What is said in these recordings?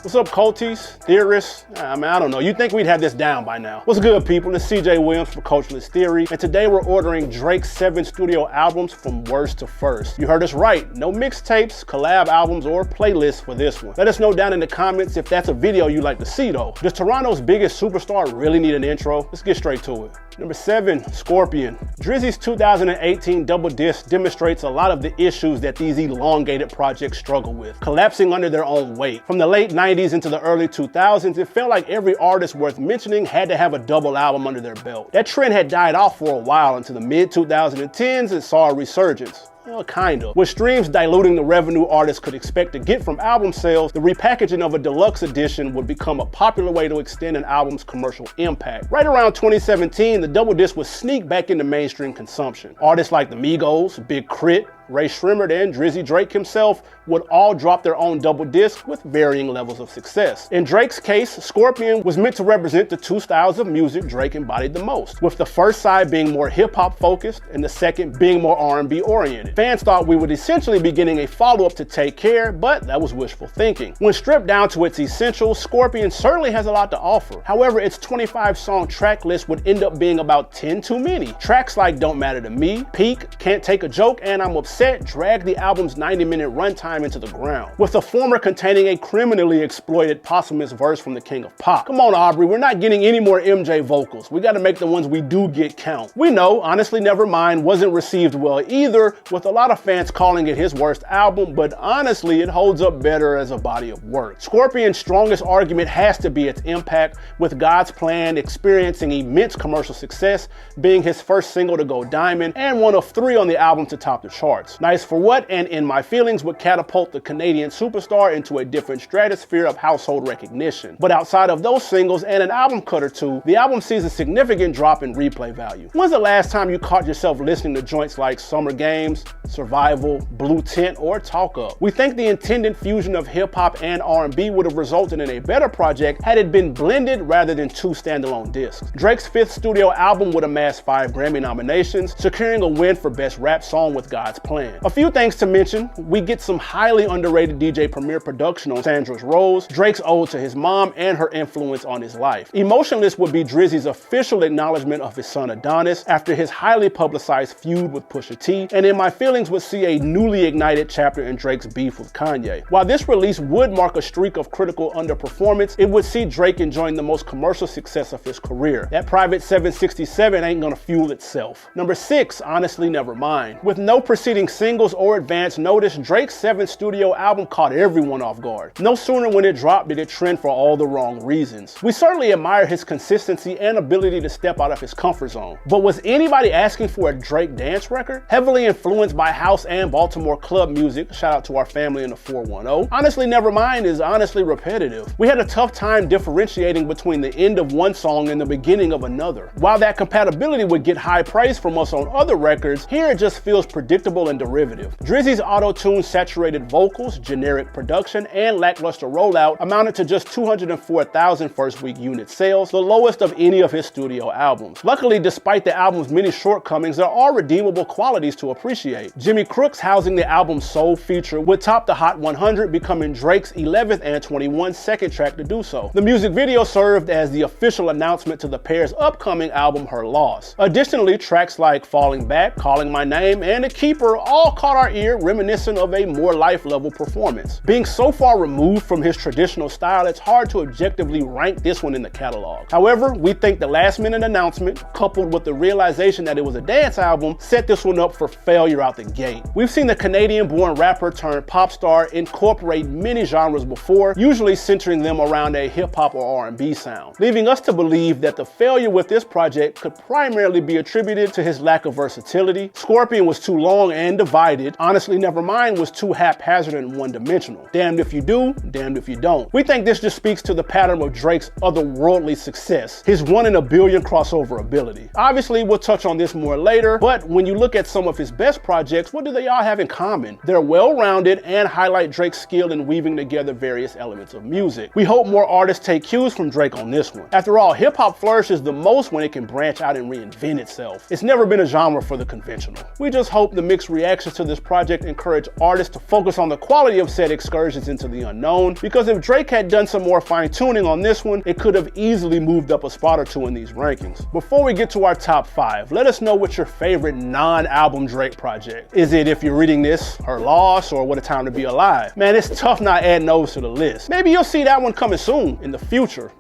What's up, culties, theorists? I don't know. You'd think we'd have this down by now. What's good, people? It's CJ Williams for Culturalist Theory, and today we're ordering Drake's 7 studio albums from worst to first. You heard us right. No mixtapes, collab albums, or playlists for this one. Let us know down in the comments if that's a video you'd like to see, though. Does Toronto's biggest superstar really need an intro? Let's get straight to it. Number 7, Scorpion. Drizzy's 2018 double disc demonstrates a lot of the issues that these elongated projects struggle with, collapsing under their own weight. From the late 90s into the early 2000s, it felt like every artist worth mentioning had to have a double album under their belt. That trend had died off for a while until the mid-2010s and saw a resurgence. Well, kind of. With streams diluting the revenue artists could expect to get from album sales, the repackaging of a deluxe edition would become a popular way to extend an album's commercial impact. Right around 2017, the double disc would sneak back into mainstream consumption. Artists like the Migos, Big Crit, Ray Shrimmer, and Drizzy Drake himself would all drop their own double disc with varying levels of success. In Drake's case, Scorpion was meant to represent the two styles of music Drake embodied the most, with the first side being more hip-hop focused and the second being more R&B oriented. Fans thought we would essentially be getting a follow-up to Take Care, but that was wishful thinking. When stripped down to its essentials, Scorpion certainly has a lot to offer. However, its 25-song track list would end up being about 10 too many. Tracks like Don't Matter to Me, Peak, Can't Take a Joke, and I'm Upset drag the album's 90-minute runtime into the ground, with the former containing a criminally exploited posthumous verse from the King of Pop. Come on, Aubrey, we're not getting any more MJ vocals. We gotta make the ones we do get count. We know Honestly Nevermind wasn't received well either, with a lot of fans calling it his worst album, but honestly, it holds up better as a body of work. Scorpion's strongest argument has to be its impact, with God's Plan experiencing immense commercial success, being his first single to go diamond, and one of 3 on the album to top the charts. Nice for What and In My Feelings would catapult the Canadian superstar into a different stratosphere of household recognition. But outside of those singles and an album cut or two, the album sees a significant drop in replay value. When's the last time you caught yourself listening to joints like Summer Games, Survival, Blue Tent, or Talk Up? We think the intended fusion of hip-hop and R&B would have resulted in a better project had it been blended rather than 2 standalone discs. Drake's 5th studio album would amass 5 Grammy nominations, securing a win for Best Rap Song with God's Plan. A few things to mention: we get some highly underrated DJ Premier production on Sandra's Rose, Drake's ode to his mom and her influence on his life. Emotionless would be Drizzy's official acknowledgement of his son Adonis after his highly publicized feud with Pusha T, and In My Feelings would see a newly ignited chapter in Drake's beef with Kanye. While this release would mark a streak of critical underperformance, it would see Drake enjoying the most commercial success of his career. That private 767 ain't gonna fuel itself. Number 6, Honestly Nevermind. With no preceding singles or advance notice, Drake's 7th studio album caught everyone off guard. No sooner when it dropped did it trend for all the wrong reasons. We certainly admire his consistency and ability to step out of his comfort zone. But was anybody asking for a Drake dance record? Heavily influenced by house and Baltimore club music, shout out to our family in the 410, Honestly Nevermind is honestly repetitive. We had a tough time differentiating between the end of one song and the beginning of another. While that compatibility would get high praise from us on other records, here it just feels predictable and derivative. Drizzy's auto-tune saturated vocals, generic production, and lackluster rollout amounted to just 204,000 first-week unit sales, the lowest of any of his studio albums. Luckily, despite the album's many shortcomings, there are redeemable qualities to appreciate. Jimmy Crooks housing the album's soul feature would top the Hot 100, becoming Drake's 11th and 21st second track to do so. The music video served as the official announcement to the pair's upcoming album, Her Loss. Additionally, tracks like Falling Back, Calling My Name, and The Keeper all caught our ear, reminiscent of a more life-level performance. Being so far removed from his traditional style, it's hard to objectively rank this one in the catalog. However, we think the last-minute announcement, coupled with the realization that it was a dance album, set this one up for failure out the gate. We've seen the Canadian-born rapper turned pop star incorporate many genres before, usually centering them around a hip-hop or R&B sound, leaving us to believe that the failure with this project could primarily be attributed to his lack of versatility. Scorpion was too long and divided. Honestly Nevermind was too haphazard and one-dimensional. Damned if you do, damned if you don't. We think this just speaks to the pattern of Drake's otherworldly success, his 1 in a billion crossover ability. Obviously, we'll touch on this more later, but when you look at some of his best projects, what do they all have in common? They're well-rounded and highlight Drake's skill in weaving together various elements of music. We hope more artists take cues from Drake on this one. After all, hip-hop flourishes the most when it can branch out and reinvent itself. It's never been a genre for the conventional. We just hope the mixed reactions to this project encourage artists to focus on the quality of said excursions into the unknown, because if Drake had done some more fine-tuning on this one, it could have easily moved up a spot or two in these rankings. Before we get to our top 5, let us know what's your favorite non-album Drake project. Is it If You're Reading This, Her Loss, or What a Time to Be Alive? Man, it's tough not adding those to the list. Maybe you'll see that one coming soon in the future.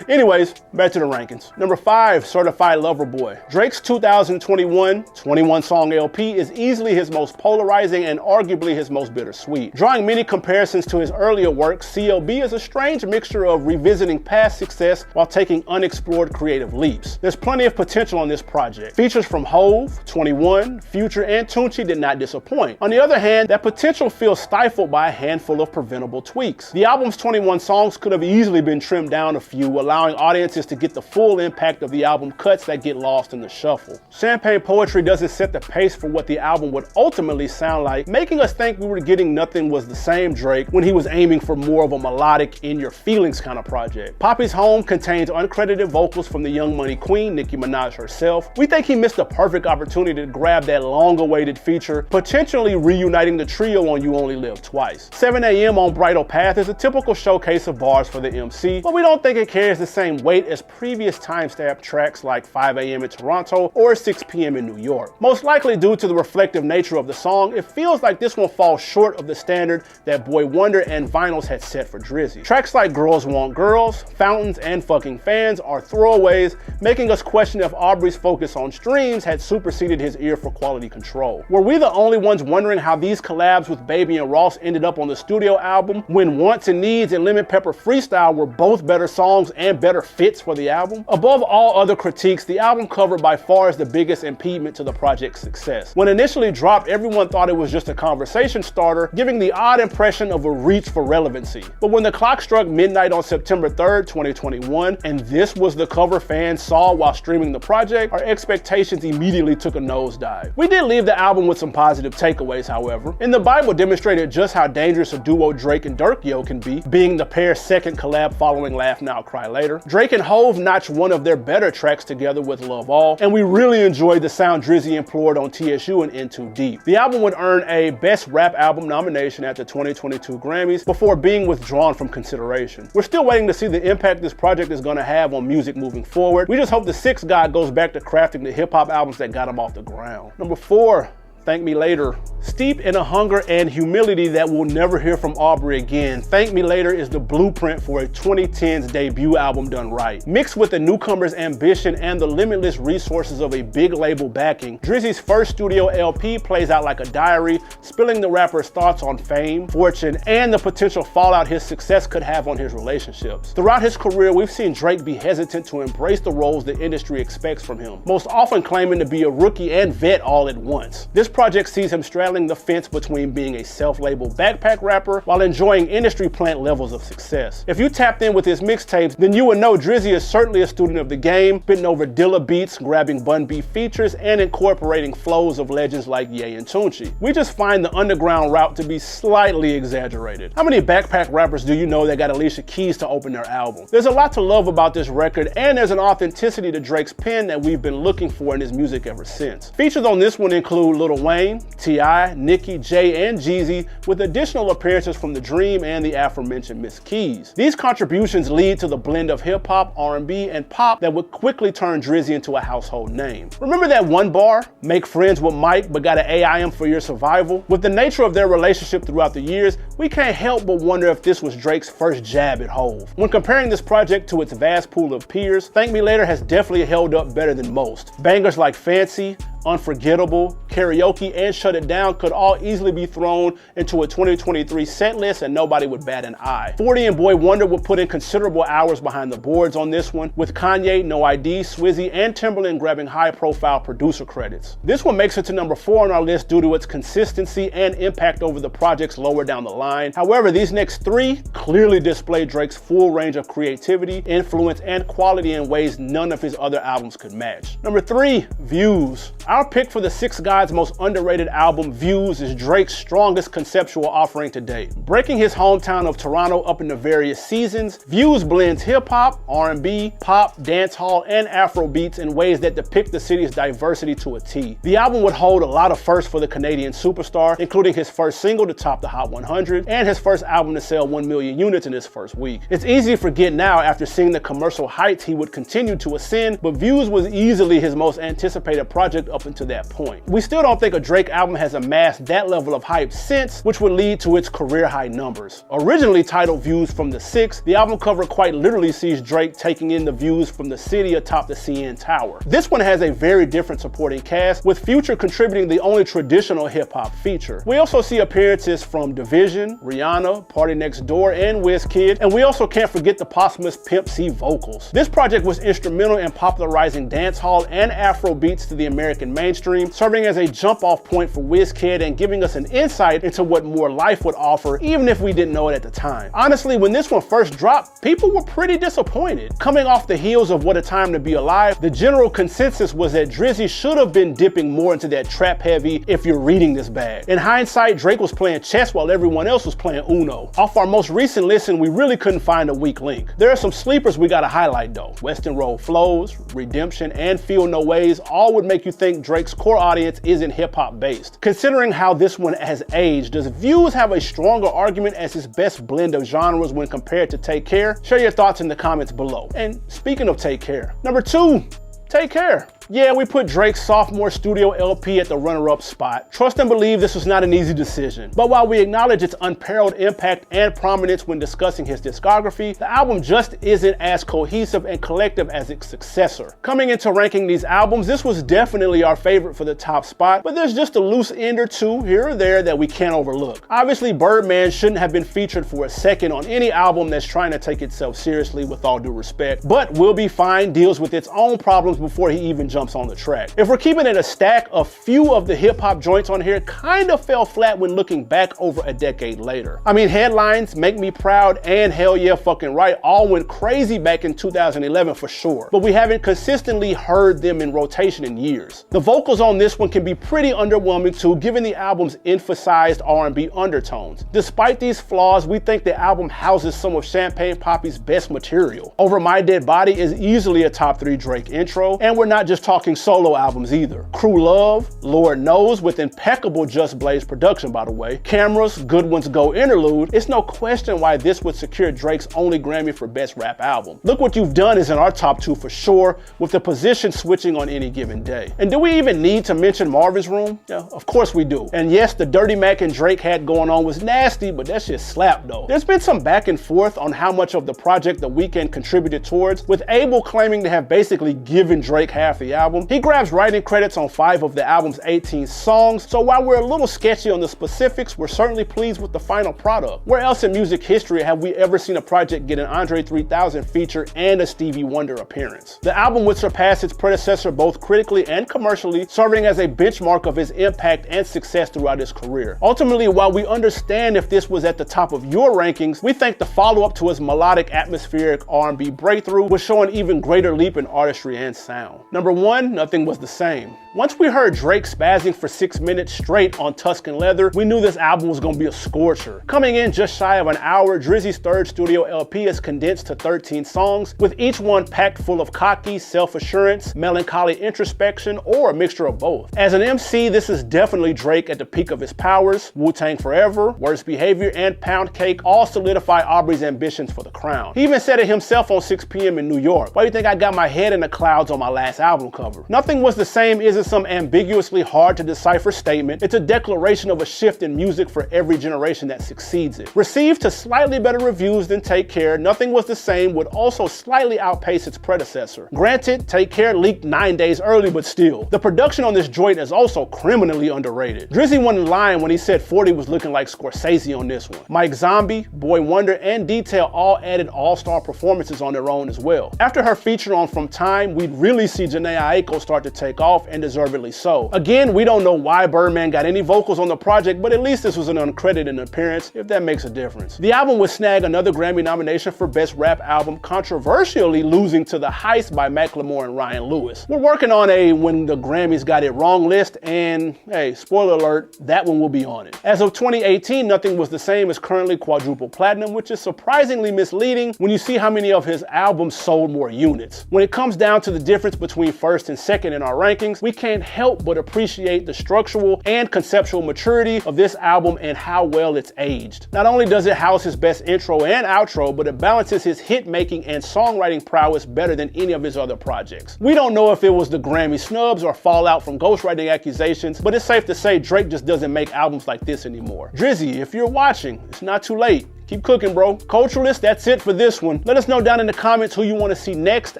Anyways, back to the rankings. Number 5, Certified Lover Boy. Drake's 2021 21-song LP is easily his most polarizing and arguably his most bittersweet. Drawing many comparisons to his earlier work, CLB is a strange mixture of revisiting past success while taking unexplored creative leaps. There's plenty of potential on this project. Features from Hove, 21, Future, and Tunechi did not disappoint. On the other hand, that potential feels stifled by a handful of preventable tweaks. The album's 21 songs could have easily been trimmed down a few, allowing audiences to get the full impact of the album cuts that get lost in the shuffle. Champagne Poetry doesn't set the pace for what the album would ultimately sound like, making us think we were getting Nothing Was the Same Drake when he was aiming for more of a melodic, in-your-feelings kind of project. Poppy's Home contains uncredited vocals from the Young Money queen, Nicki Minaj herself. We think he missed a perfect opportunity to grab that long-awaited feature, potentially reuniting the trio on You Only Live Twice. 7 AM on Bridal Path is a typical showcase of bars for the MC, but we don't think it carries the same weight as previous timestamp tracks like 5 AM in Toronto or 6 PM in New York. Most likely due to the reflective nature of the song, it feels like this one falls short of the standard that Boy Wonder and Vinyls had set for Drizzy. Tracks like Girls Want Girls, Fountains, and Fucking Fans are throwaways, making us question if Aubrey's focus on streams had superseded his ear for quality control. Were we the only ones wondering how these collabs with Baby and Ross ended up on the studio album, when Wants and Needs and Lemon Pepper Freestyle were both better songs and better fits for the album? Above all other critiques, the album cover by far is the biggest impediment to the project's success. When initially dropped, everyone thought it was just a conversation starter, giving the odd impression of a reach for relevancy. But when the clock struck midnight on September 3rd, 2021, and this was the cover fans saw while streaming the project, our expectations immediately took a nosedive. We did leave the album with some positive takeaways, however. In the Bible demonstrated just how dangerous a duo Drake and Durkio can be, being the pair's second collab following Laugh Now, Cry Later. Drake and Hove notched one of their better tracks together with Love All, and we really enjoyed the sound Drizzy employed on TSU and In Too Deep. The album would earn a Best Rap Album nomination at the 2022 Grammys before being withdrawn from consideration. We're still waiting to see the impact this project is going to have on music moving forward. We just hope the Sixth God goes back to crafting the hip-hop albums that got him off the ground. Number 4, Thank Me Later. Steeped in a hunger and humility that we'll never hear from Aubrey again, Thank Me Later is the blueprint for a 2010s debut album done right. Mixed with the newcomer's ambition and the limitless resources of a big label backing, Drizzy's first studio LP plays out like a diary, spilling the rapper's thoughts on fame, fortune, and the potential fallout his success could have on his relationships. Throughout his career, we've seen Drake be hesitant to embrace the roles the industry expects from him, most often claiming to be a rookie and vet all at once. This project sees him straddling the fence between being a self-labeled backpack rapper while enjoying industry plant levels of success. If you tapped in with his mixtapes, then you would know Drizzy is certainly a student of the game, spitting over Dilla beats, grabbing Bun B features, and incorporating flows of legends like Ye and Tunechi. We just find the underground route to be slightly exaggerated. How many backpack rappers do you know that got Alicia Keys to open their album? There's a lot to love about this record, and there's an authenticity to Drake's pen that we've been looking for in his music ever since. Features on this one include Lil Wayne, T.I., Nicki, Jay, and Jeezy, with additional appearances from The Dream and the aforementioned Miss Keys. These contributions lead to the blend of hip-hop, R&B, and pop that would quickly turn Drizzy into a household name. Remember that one bar, make friends with Mike but gotta AI him for your survival? With the nature of their relationship throughout the years, we can't help but wonder if this was Drake's first jab at Hove. When comparing this project to its vast pool of peers, Thank Me Later has definitely held up better than most. Bangers like Fancy, Unforgettable, Karaoke, and Shut It Down could all easily be thrown into a 2023 set list and nobody would bat an eye. 40 and Boy Wonder would put in considerable hours behind the boards on this one, with Kanye, No ID, Swizzy, and Timberland grabbing high-profile producer credits. This one makes it to number 4 on our list due to its consistency and impact over the projects lower down the line. However, these next 3 clearly display Drake's full range of creativity, influence, and quality in ways none of his other albums could match. Number 3, Views. Our pick for the 6 Guys' most underrated album, Views, is Drake's strongest conceptual offering to date. Breaking his hometown of Toronto up into various seasons, Views blends hip-hop, R&B, pop, dancehall, and Afro beats in ways that depict the city's diversity to a T. The album would hold a lot of firsts for the Canadian superstar, including his first single to top the Hot 100 and his first album to sell 1 million units in its first week. It's easy to forget now after seeing the commercial heights he would continue to ascend, but Views was easily his most anticipated project up until that point. We still don't think a Drake album has amassed that level of hype since, which would lead to its career high numbers. Originally titled Views from the 6, the album cover quite literally sees Drake taking in the views from the city atop the CN Tower. This one has a very different supporting cast, with Future contributing the only traditional hip-hop feature. We also see appearances from Division, Rihanna, Party Next Door, and Wizkid, and we also can't forget the posthumous Pimp C vocals. This project was instrumental in popularizing dancehall and Afro beats to the American mainstream, serving as a jump-off point for Wizkid and giving us an insight into what more life would offer, even if we didn't know it at the time. Honestly, when this one first dropped, people were pretty disappointed. Coming off the heels of What a Time to Be Alive, the general consensus was that Drizzy should have been dipping more into that trap-heavy if you're reading this bag. In hindsight, Drake was playing chess while everyone else was playing Uno. Off our most recent listen, we really couldn't find a weak link. There are some sleepers we gotta highlight though. Western Road Flows, Redemption, and Feel No Ways all would make you think Drake's core audience isn't hip-hop based. Considering how this one has aged, does Views have a stronger argument as his best blend of genres when compared to Take Care? Share your thoughts in the comments below. And speaking of Take Care, number 2, Take Care. Yeah, we put Drake's sophomore studio LP at the runner-up spot. Trust and believe this was not an easy decision. But while we acknowledge its unparalleled impact and prominence when discussing his discography, the album just isn't as cohesive and collective as its successor. Coming into ranking these albums, this was definitely our favorite for the top spot, but there's just a loose end or two here or there that we can't overlook. Obviously, Birdman shouldn't have been featured for a second on any album that's trying to take itself seriously, with all due respect, but We'll Be Fine deals with its own problems before he even jumps on the track. If we're keeping it a stack, a few of the hip-hop joints on here kind of fell flat when looking back over a decade later. I mean, Headlines, Make Me Proud, and Hell Yeah Fucking Right all went crazy back in 2011 for sure, but we haven't consistently heard them in rotation in years. The vocals on this one can be pretty underwhelming too, given the album's emphasized R&B undertones. Despite these flaws, we think the album houses some of Champagne Papi's best material. Over My Dead Body is easily a top 3 Drake intro, and we're not just talking solo albums either. Crew Love, Lord Knows, with impeccable Just Blaze production by the way, Cameras, Good Ones Go interlude, it's no question why this would secure Drake's only Grammy for Best Rap Album. Look What You've Done is in our top 2 for sure, with the position switching on any given day. And do we even need to mention Marvin's Room? Yeah, of course we do. And yes, the Dirty Mac and Drake had going on was nasty, but that shit slapped though. There's been some back and forth on how much of the project The Weeknd contributed towards, with Abel claiming to have basically given Drake half the album. He grabs writing credits on 5 of the album's 18 songs, so while we're a little sketchy on the specifics, we're certainly pleased with the final product. Where else in music history have we ever seen a project get an Andre 3000 feature and a Stevie Wonder appearance? The album would surpass its predecessor both critically and commercially, serving as a benchmark of his impact and success throughout his career. Ultimately, while we understand if this was at the top of your rankings, we think the follow-up to his melodic, atmospheric R&B breakthrough was showing an even greater leap in artistry and sound. Number 1, Nothing Was the Same. Once we heard Drake spazzing for 6 minutes straight on Tuscan Leather, we knew this album was gonna be a scorcher. Coming in just shy of an hour, Drizzy's third studio LP is condensed to 13 songs, with each one packed full of cocky self-assurance, melancholy introspection, or a mixture of both. As an MC, this is definitely Drake at the peak of his powers. Wu-Tang Forever, Worst Behavior, and Pound Cake all solidify Aubrey's ambitions for the crown. He even said it himself on 6 p.m. in New York. Why do you think I got my head in the clouds on my last album cover? Nothing Was the Same isn't some ambiguously hard to decipher statement. It's a declaration of a shift in music for every generation that succeeds it. Received to slightly better reviews than Take Care, Nothing Was the Same would also slightly outpace its predecessor. Granted, Take Care leaked 9 days early, but still. The production on this joint is also criminally underrated. Drizzy wasn't lying when he said 40 was looking like Scorsese on this one. Mike Zombie, Boy Wonder, and Detail all added all-star performances on their own as well. After her feature on From Time, we'd really see Jhené Aiko start to take off, and deservedly so. Again, we don't know why Birdman got any vocals on the project, but at least this was an uncredited appearance, if that makes a difference. The album would snag another Grammy nomination for Best Rap Album, controversially losing to The Heist by Macklemore and Ryan Lewis. We're working on a When the Grammys Got It Wrong list, and hey, spoiler alert, that one will be on it. As of 2018, Nothing Was the Same is currently quadruple platinum, which is surprisingly misleading when you see how many of his albums sold more units. When it comes down to the difference between first and second in our rankings, we can't help but appreciate the structural and conceptual maturity of this album and how well it's aged. Not only does it house his best intro and outro, but it balances his hit-making and songwriting prowess better than any of his other projects. We don't know if it was the Grammy snubs or fallout from ghostwriting accusations, but it's safe to say Drake just doesn't make albums like this anymore. Drizzy, if you're watching, it's not too late. Keep cooking, bro. Culturalist, that's it for this one. Let us know down in the comments who you want to see next,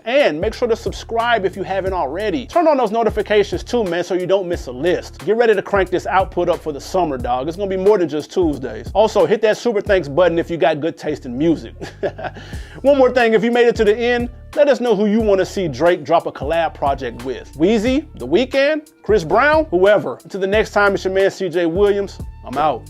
and make sure to subscribe if you haven't already. Turn on those notifications too, man, so you don't miss a list. Get ready to crank this output up for the summer, dog. It's gonna be more than just Tuesdays. Also, hit that super thanks button if you got good taste in music. One more thing, if you made it to the end, let us know who you want to see Drake drop a collab project with. Weezy, The Weeknd, Chris Brown, whoever. Until the next time, it's your man CJ Williams. I'm out.